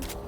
around.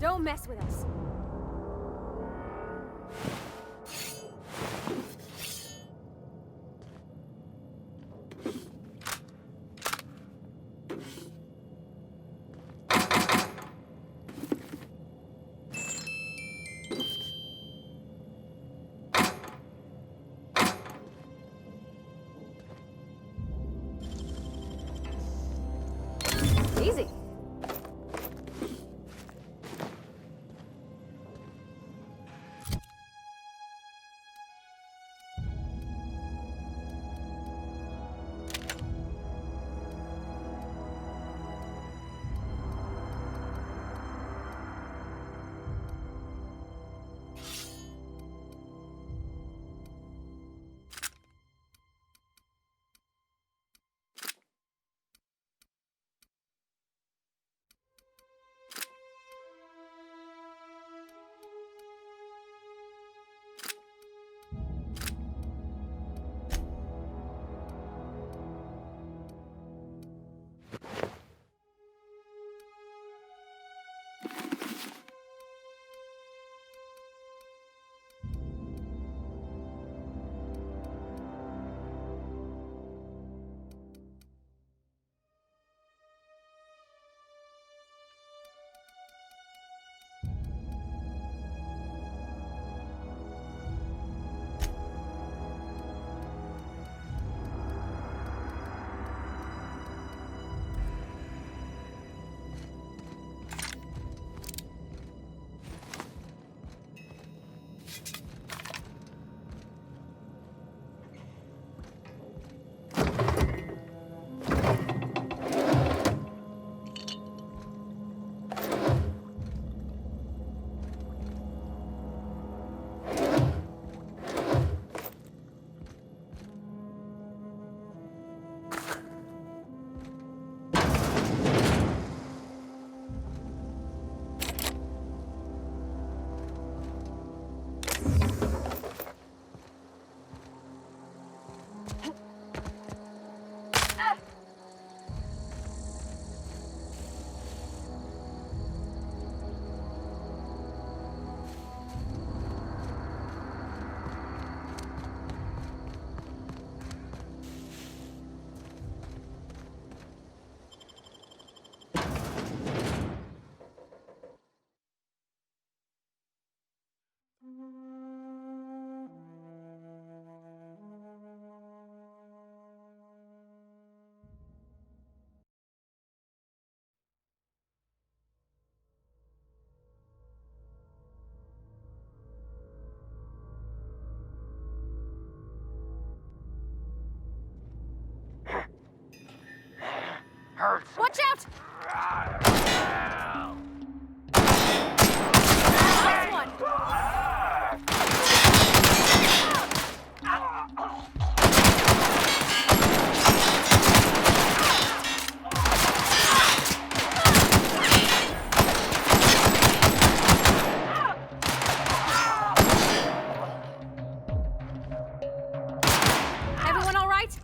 Don't mess with us. Easy. Watch out! Nice one! Everyone all right?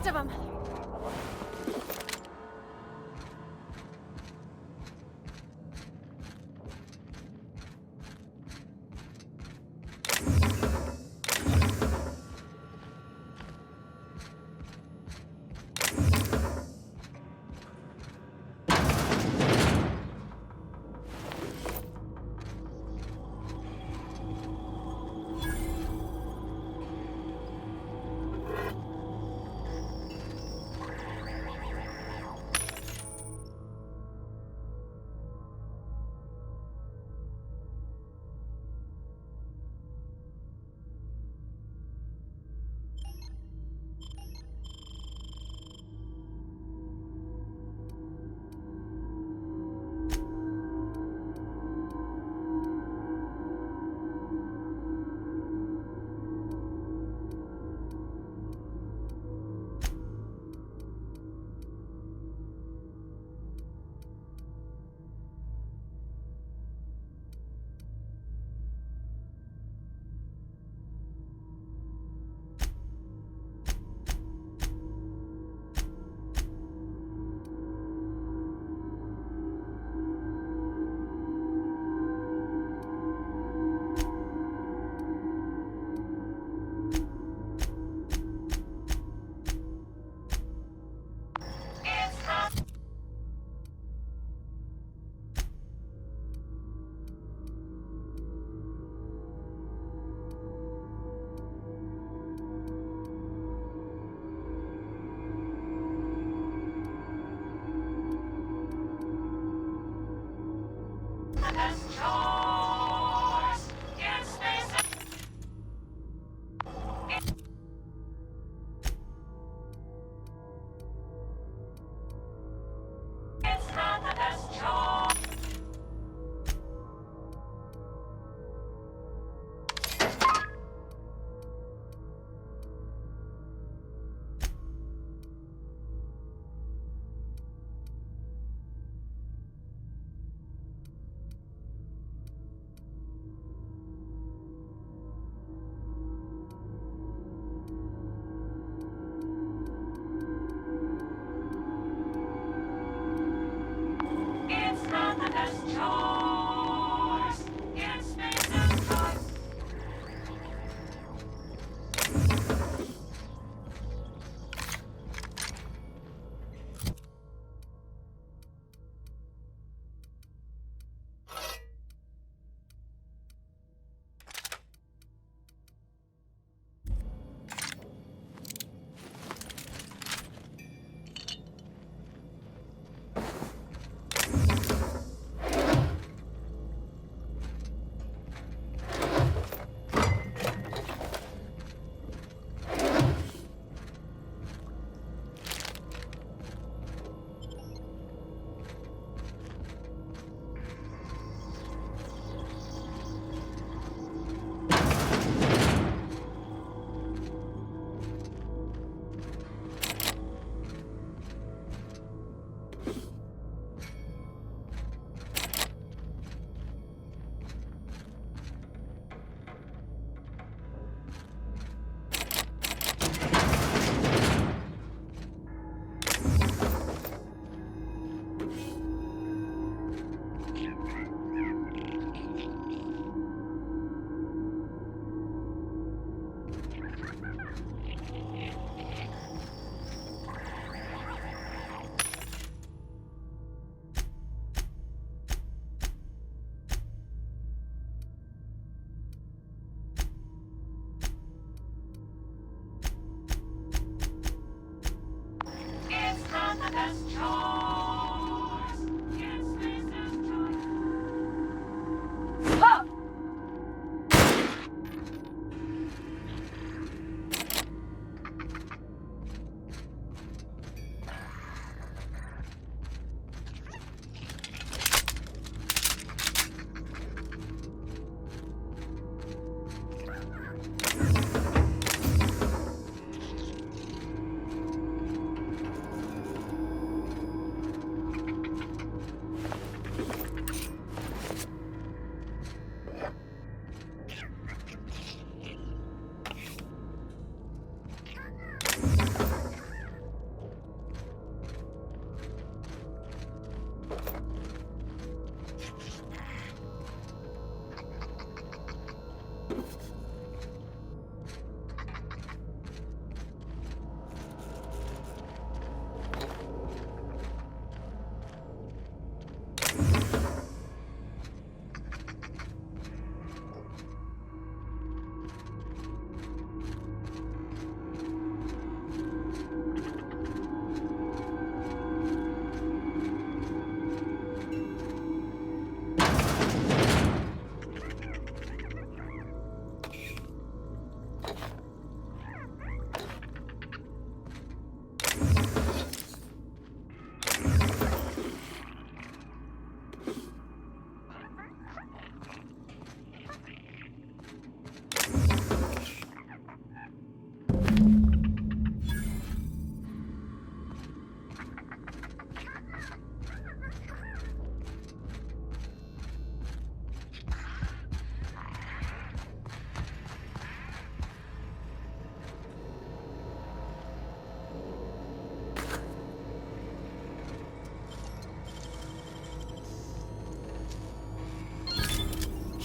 of them.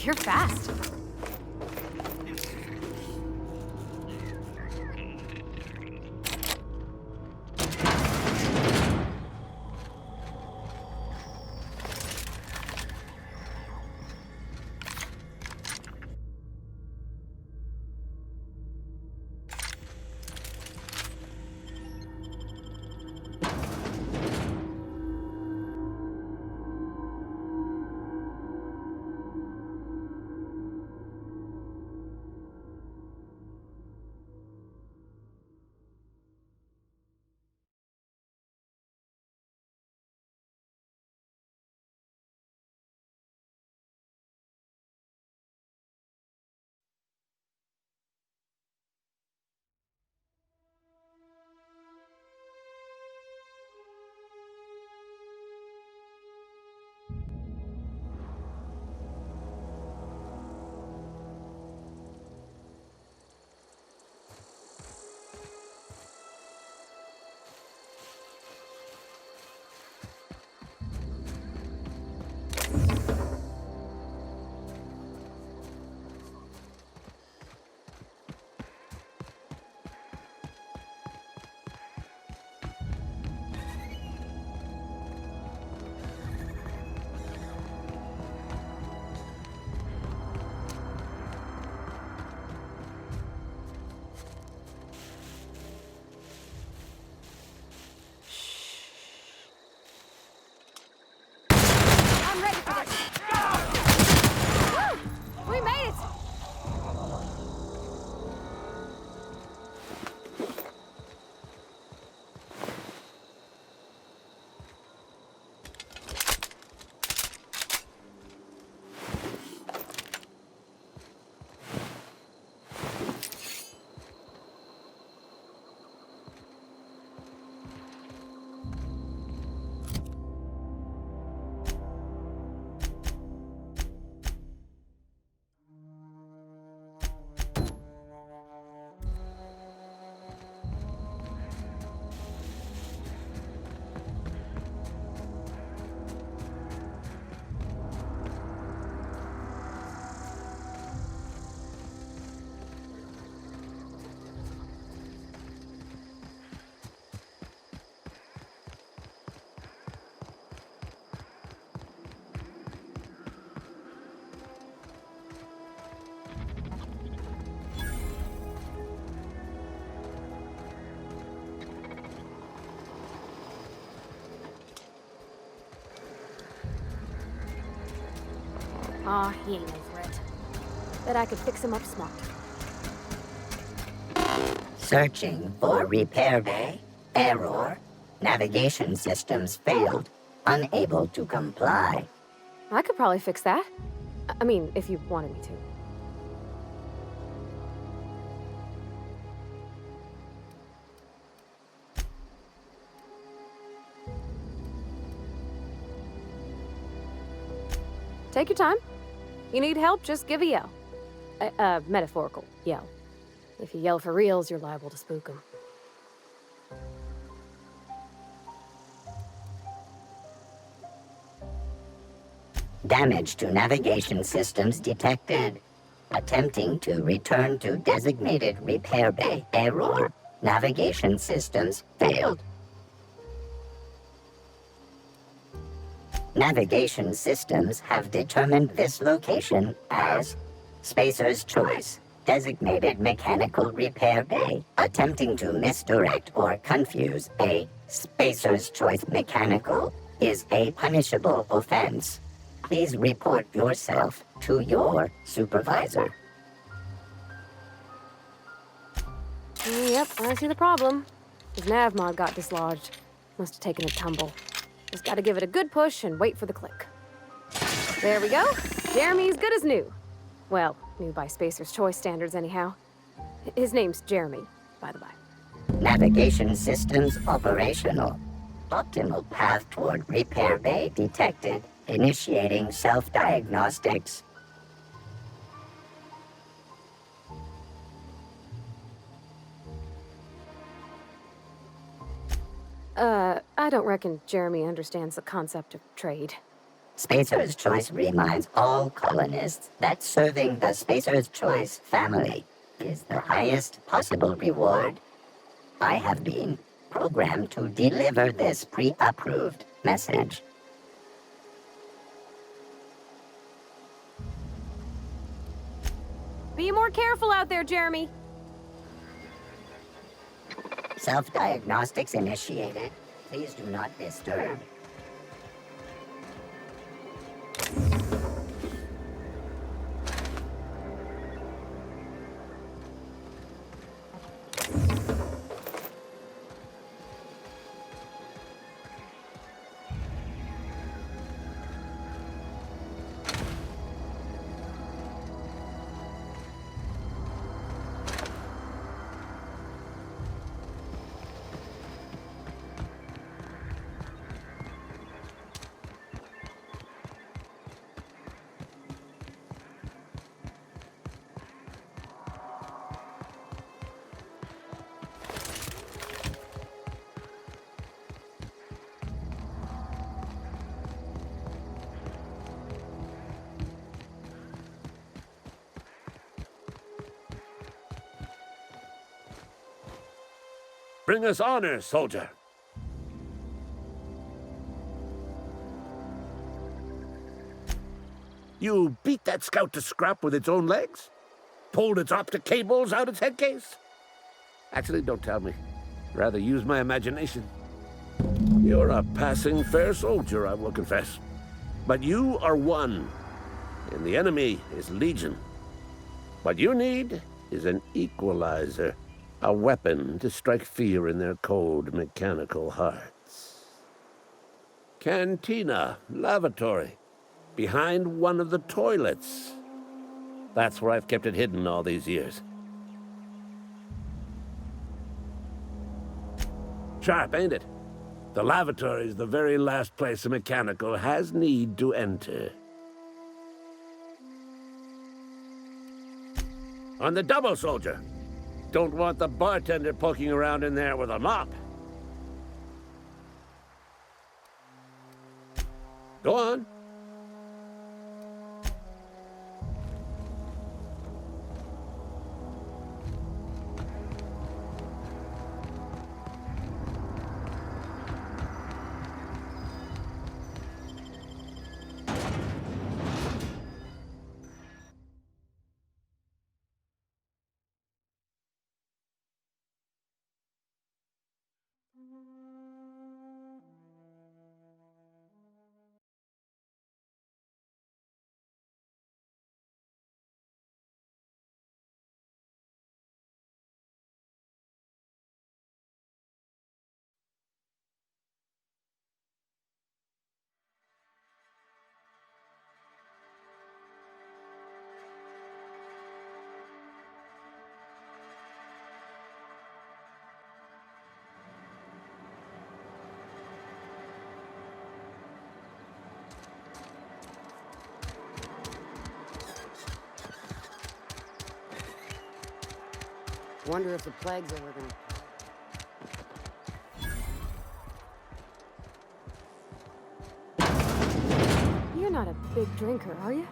You're fast. I'm ready for this. Woo! We made it! Aw, he ain't over it. Bet I could fix him up smart. Searching for repair bay. Error. Navigation systems failed. Unable to comply. I could probably fix that. I mean, if you wanted me to. Take your time. You need help, just give a yell. Metaphorical yell. If you yell for reals, you're liable to spook them. Damage to navigation systems detected. Attempting to return to designated repair bay. Error. Navigation systems failed. Navigation systems have determined this location as Spacer's Choice, designated mechanical repair bay. Attempting to misdirect or confuse a Spacer's Choice mechanical is a punishable offense. Please report yourself to your supervisor. Yep, I see the problem. His nav mod got dislodged. Must have taken a tumble. Just gotta give it a good push and wait for the click. There we go. Jeremy's good as new. Well, new by Spacer's Choice standards anyhow. His name's Jeremy, by the by. Navigation systems operational. Optimal path toward repair bay detected. Initiating self-diagnostics. I don't reckon Jeremy understands the concept of trade. Spacer's Choice reminds all colonists that serving the Spacer's Choice family is the highest possible reward. I have been programmed to deliver this pre-approved message. Be more careful out there, Jeremy. Self-diagnostics initiated. Please do not disturb. Bring us honor, soldier. You beat that scout to scrap with its own legs? Pulled its optic cables out its head case? Actually, don't tell me. Rather use my imagination. You're a passing fair soldier, I will confess. But you are one, and the enemy is legion. What you need is an equalizer. A weapon to strike fear in their cold, mechanical hearts. Cantina, lavatory, behind one of the toilets. That's where I've kept it hidden all these years. Sharp, ain't it? The lavatory is the very last place a mechanical has need to enter. On the double, soldier. Don't want the bartender poking around in there with a mop. Go on. Wonder if the plague's over them. You're not a big drinker, are you?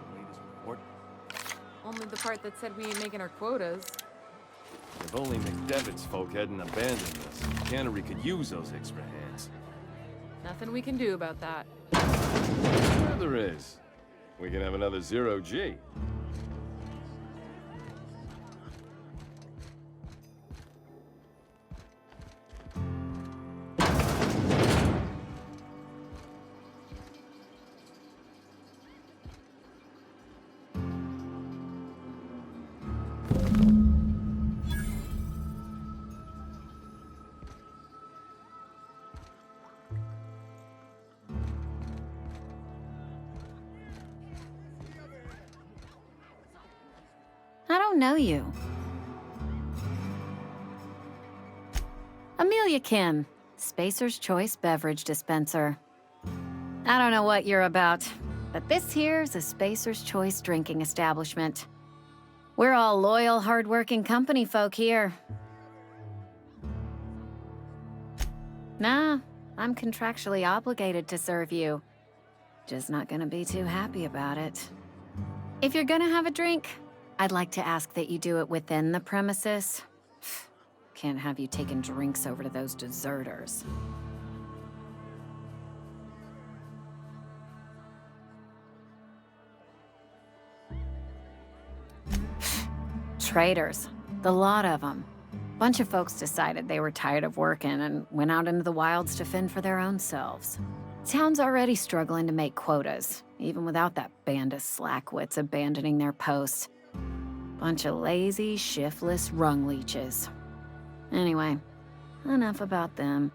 Only the part that said we ain't making our quotas. If only McDevitt's folk hadn't abandoned us. Cannery could use those extra hands. Nothing we can do about that. Yeah, there is. We can have another 0G. I don't know you. Amelia Kim, Spacer's Choice Beverage Dispenser. I don't know what you're about, but this here's a Spacer's Choice drinking establishment. We're all loyal, hard-working company folk here. Nah, I'm contractually obligated to serve you. Just not gonna be too happy about it. If you're gonna have a drink, I'd like to ask that you do it within the premises. Can't have you taking drinks over to those deserters. Traitors. The lot of them. Bunch of folks decided they were tired of working and went out into the wilds to fend for their own selves. Town's already struggling to make quotas, even without that band of slackwits abandoning their posts. Bunch of lazy, shiftless rung leeches. Anyway, enough about them.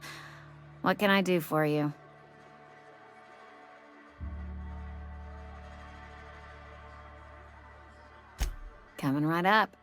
What can I do for you? Coming right up.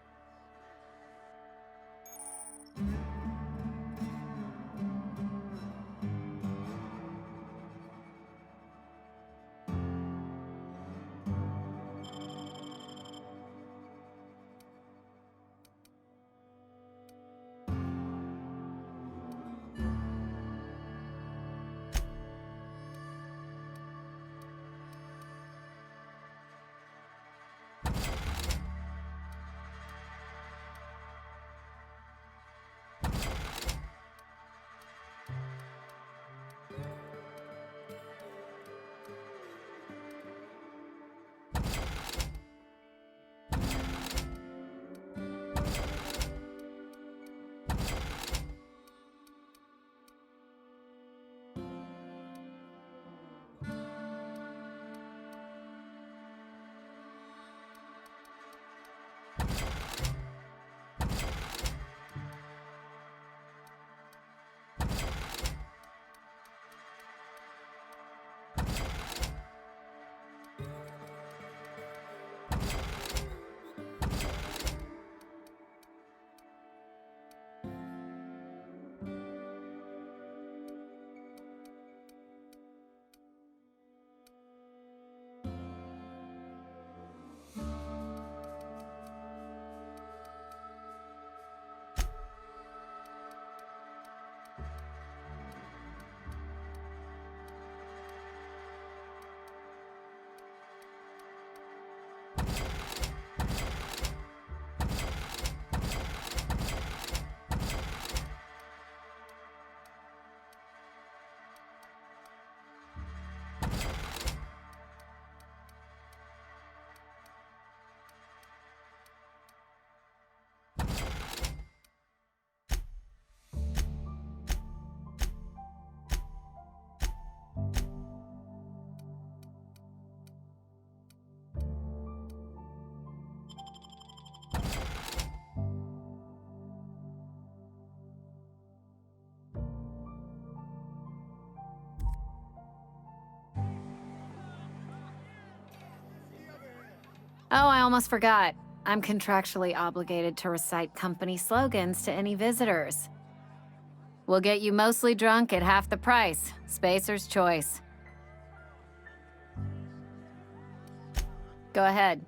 Oh, I almost forgot. I'm contractually obligated to recite company slogans to any visitors. We'll get you mostly drunk at half the price. Spacer's choice. Go ahead.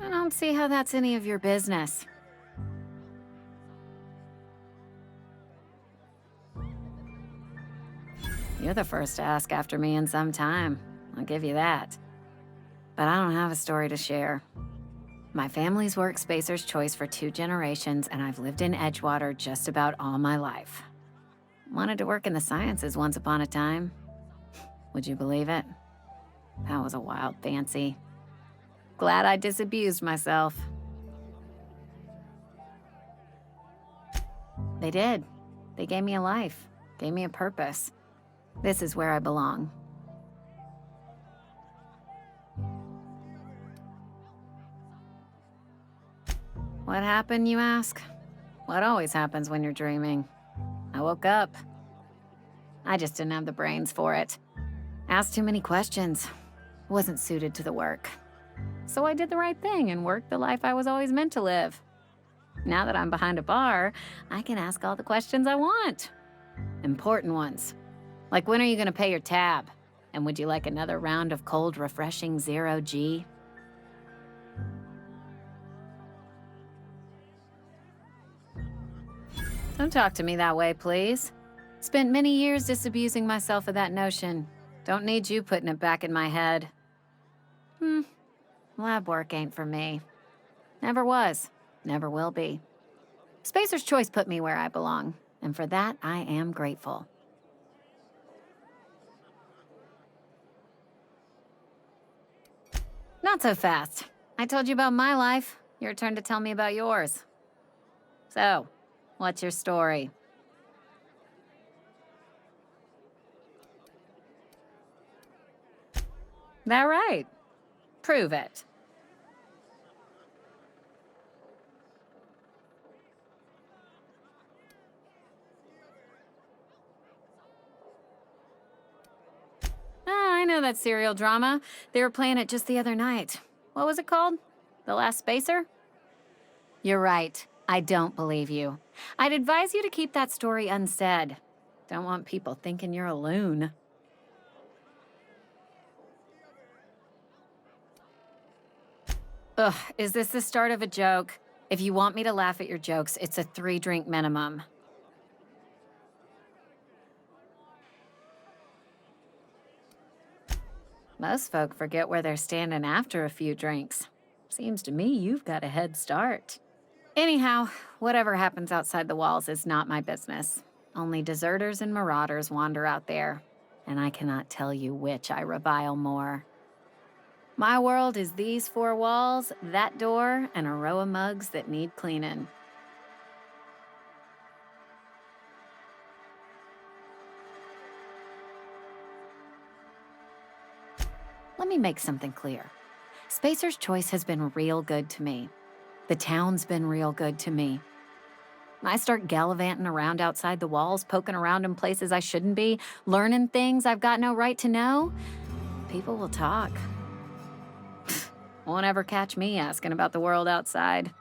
I don't see how that's any of your business. You're the first to ask after me in some time. I'll give you that. But I don't have a story to share. My family's worked Spacer's Choice for 2 generations, and I've lived in Edgewater just about all my life. Wanted to work in the sciences once upon a time. Would you believe it? That was a wild fancy. Glad I disabused myself. They did. They gave me a life, gave me a purpose. This is where I belong. What happened, you ask? What always happens when you're dreaming? I woke up. I just didn't have the brains for it. Asked too many questions. Wasn't suited to the work. So I did the right thing and worked the life I was always meant to live. Now that I'm behind a bar, I can ask all the questions I want. Important ones. Like, when are you gonna pay your tab? And would you like another round of cold, refreshing 0G? Don't talk to me that way, please. Spent many years disabusing myself of that notion. Don't need you putting it back in my head. Lab work ain't for me. Never was. Never will be. Spacer's Choice put me where I belong, and for that, I am grateful. Not so fast. I told you about my life. Your turn to tell me about yours. So, what's your story? That right? Prove it. I know that serial drama. They were playing it just the other night. What was it called? The Last Spacer? You're right. I don't believe you. I'd advise you to keep that story unsaid. Don't want people thinking you're a loon. Ugh, is this the start of a joke? If you want me to laugh at your jokes, it's a 3-drink minimum. Most folk forget where they're standing after a few drinks. Seems to me you've got a head start. Anyhow, whatever happens outside the walls is not my business. Only deserters and marauders wander out there, and I cannot tell you which I revile more. My world is these 4 walls, that door, and a row of mugs that need cleaning. Let me make something clear. Spacer's Choice has been real good to me. The town's been real good to me. I start gallivanting around outside the walls, poking around in places I shouldn't be, learning things I've got no right to know. People will talk. Won't ever catch me asking about the world outside.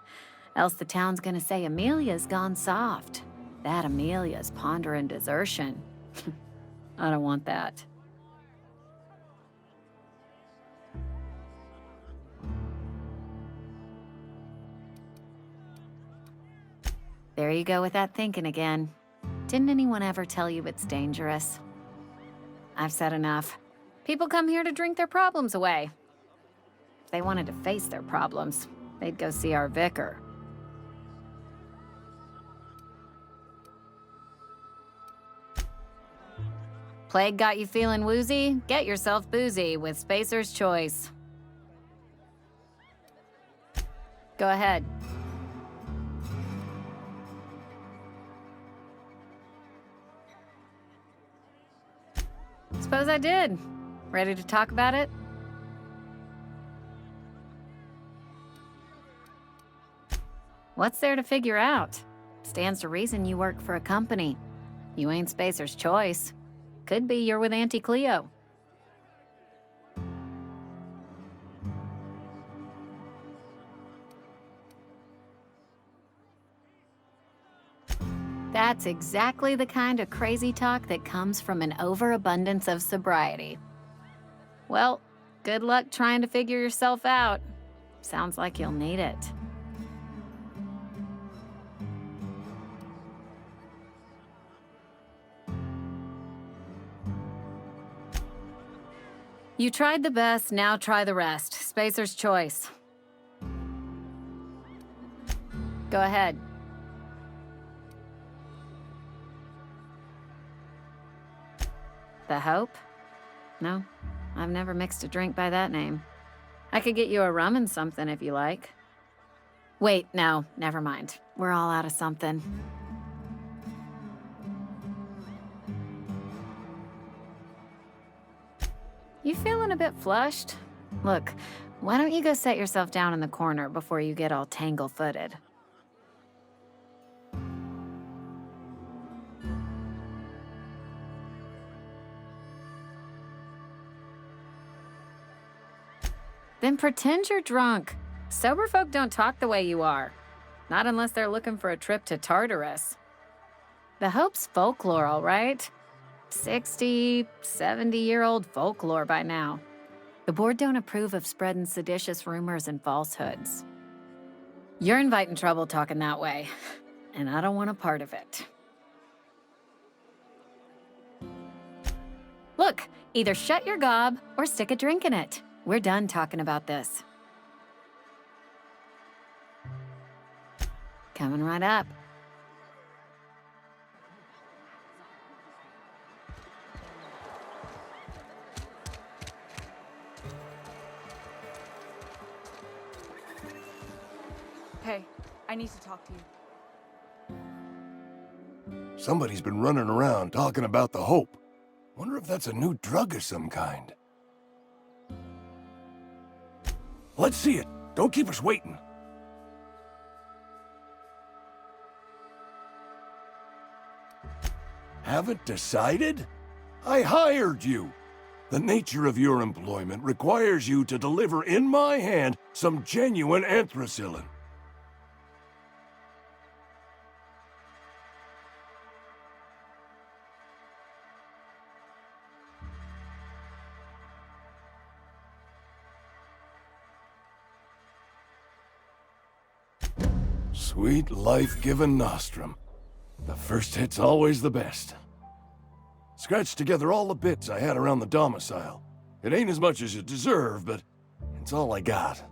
Else the town's gonna say Amelia's gone soft. That Amelia's pondering desertion. I don't want that. There you go with that thinking again. Didn't anyone ever tell you it's dangerous? I've said enough. People come here to drink their problems away. If they wanted to face their problems, they'd go see our vicar. Plague got you feeling woozy? Get yourself boozy with Spacer's Choice. Go ahead. Suppose I did. Ready to talk about it? What's there to figure out? Stands to reason you work for a company. You ain't Spacer's Choice. Could be you're with Auntie Cleo. That's exactly the kind of crazy talk that comes from an overabundance of sobriety. Well, good luck trying to figure yourself out. Sounds like you'll need it. You tried the best, now try the rest. Spacer's Choice. Go ahead. The Hope? No, I've never mixed a drink by that name. I could get you a rum and something if you like. Wait, no, never mind. We're all out of something. You feeling a bit flushed? Look, why don't you go set yourself down in the corner before you get all tangle-footed? Then pretend you're drunk. Sober folk don't talk the way you are. Not unless they're looking for a trip to Tartarus. The Hope's folklore, all right? 60, 70-year-old folklore by now. The board don't approve of spreading seditious rumors and falsehoods. You're inviting trouble talking that way, and I don't want a part of it. Look, either shut your gob or stick a drink in it. We're done talking about this. Coming right up. Hey, I need to talk to you. Somebody's been running around talking about the Hope. Wonder if that's a new drug of some kind. Let's see it. Don't keep us waiting. Haven't decided? I hired you. The nature of your employment requires you to deliver in my hand some genuine anthracillin. Sweet life-giving nostrum. The first hit's always the best. Scratched together all the bits I had around the domicile. It ain't as much as you deserve, but it's all I got.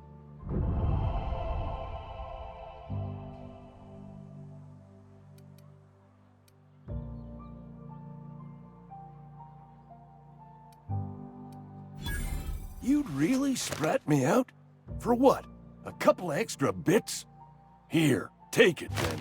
You'd really sprat me out? For what? A couple of extra bits? Here, take it then.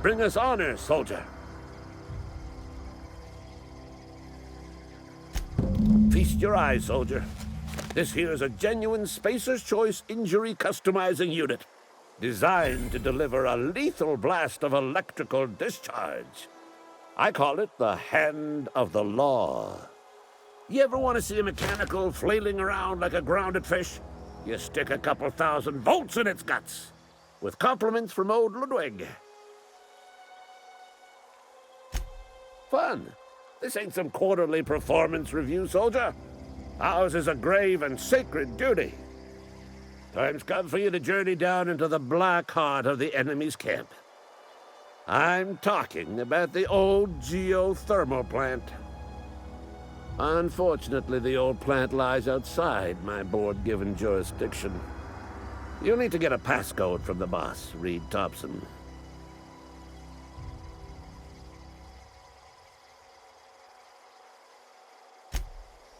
Bring us honor, soldier. Feast your eyes, soldier. This here is a genuine Spacer's Choice injury customizing unit, designed to deliver a lethal blast of electrical discharge. I call it the Hand of the Law. You ever want to see a mechanical flailing around like a grounded fish? You stick a couple thousand volts in its guts. With compliments from old Ludwig. Fun. This ain't some quarterly performance review, soldier. Ours is a grave and sacred duty. Time's come for you to journey down into the black heart of the enemy's camp. I'm talking about the old geothermal plant. Unfortunately, the old plant lies outside my board-given jurisdiction. You'll need to get a passcode from the boss, Reed Thompson.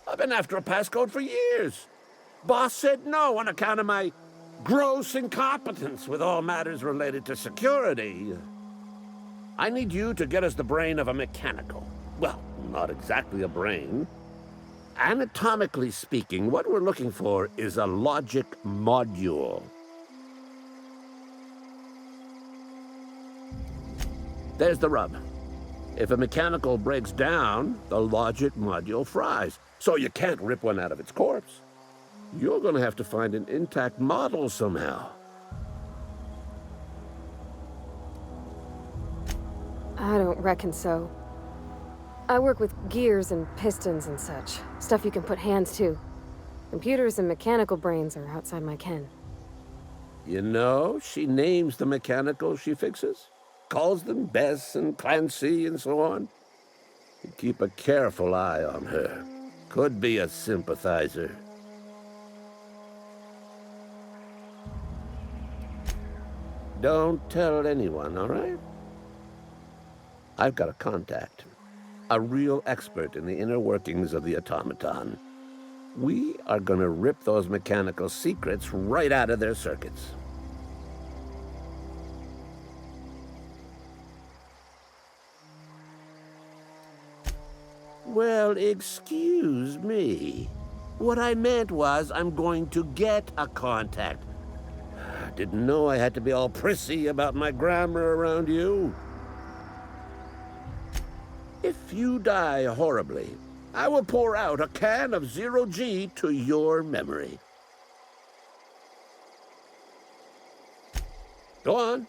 I've been after a passcode for years. Boss said no on account of my gross incompetence with all matters related to security. I need you to get us the brain of a mechanical. Well, not exactly a brain. Anatomically speaking, what we're looking for is a logic module. There's the rub. If a mechanical breaks down, the logic module fries. So you can't rip one out of its corpse. You're going to have to find an intact model somehow. I don't reckon so. I work with gears and pistons and such. Stuff you can put hands to. Computers and mechanical brains are outside my ken. You know, she names the mechanicals she fixes. Calls them Bess and Clancy and so on. You keep a careful eye on her. Could be a sympathizer. Don't tell anyone, all right? I've got a contact. A real expert in the inner workings of the automaton. We are gonna rip those mechanical secrets right out of their circuits. Well, excuse me. What I meant was I'm going to get a contact. Didn't know I had to be all prissy about my grammar around you. If you die horribly, I will pour out a can of 0G to your memory. Go on.